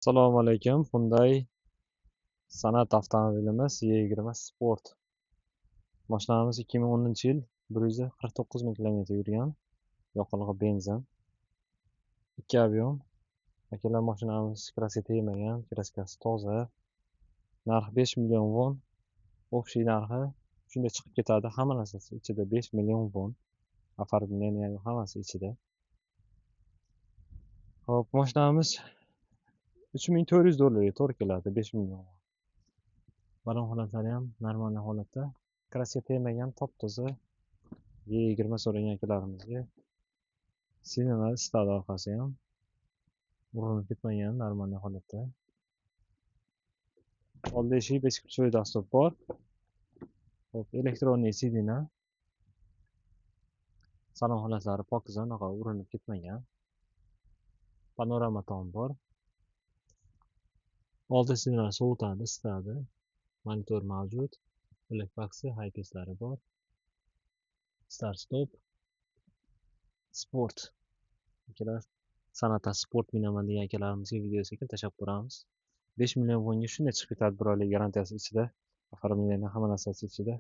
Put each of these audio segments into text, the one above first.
Assalomu alaykum. Hyundai Sonata avtomobilimiz E20 Sport. Mashinamiz 2010-yil 149 ming kilometr yurgan. Yoqilg'i benzin. 2 объем. Akalar mashinamiz kraska tegmagan, kraskasi toza. Narxi 5 million won. Общий narxi shunday chiqib ketadi. Hamma narsasi ichida 5 million won. Оформление hammasi ichida. Hop, mashinamiz $3400 to'g'ri keladi, 5 million. Balon holatlari ham normal holatda. Kraska tegmagan, top-toza. E20 so'ragan akalarimizga signallar isitadi orqasi ham. Urinib ketmagan, normal holatda. Old eshik beshikli dastur bor. Hop, elektronli sidina. Salon holatlari pokiza, unaqa urinib ketmagan. Panorama tom bor. Oldi sidinalar sovutadi, isitadi. Monitor mavjud. Black boxi, high-pislari bor. Start stop. Sport. Akalar, Sonata Sport minaman degan akalarimizga videosiga tashlab ko'ramiz. 5 million wonga shunday chiqib ketadi, bir oylik garantiyasi ichida. Оформление hamma narsasi ichida.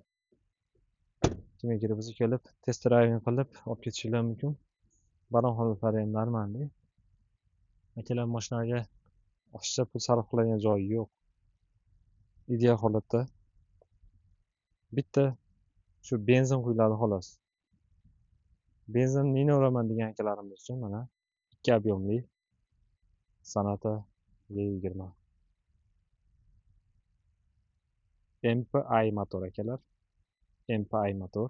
Kimga bizni kelib, test driving qilib olib ketishingiz mumkin. Balon holatlari ham normal. Akalar, mashinaga oshiqcha pul sarf qiladigan joyi yo'q. Ideal holatda. Bitta shu benzin quyiladi xolos. Benzin nini uraman degan akalarimiz uchun mana 2 объемli Sonata E20. MPI motor akalar. MPI motor.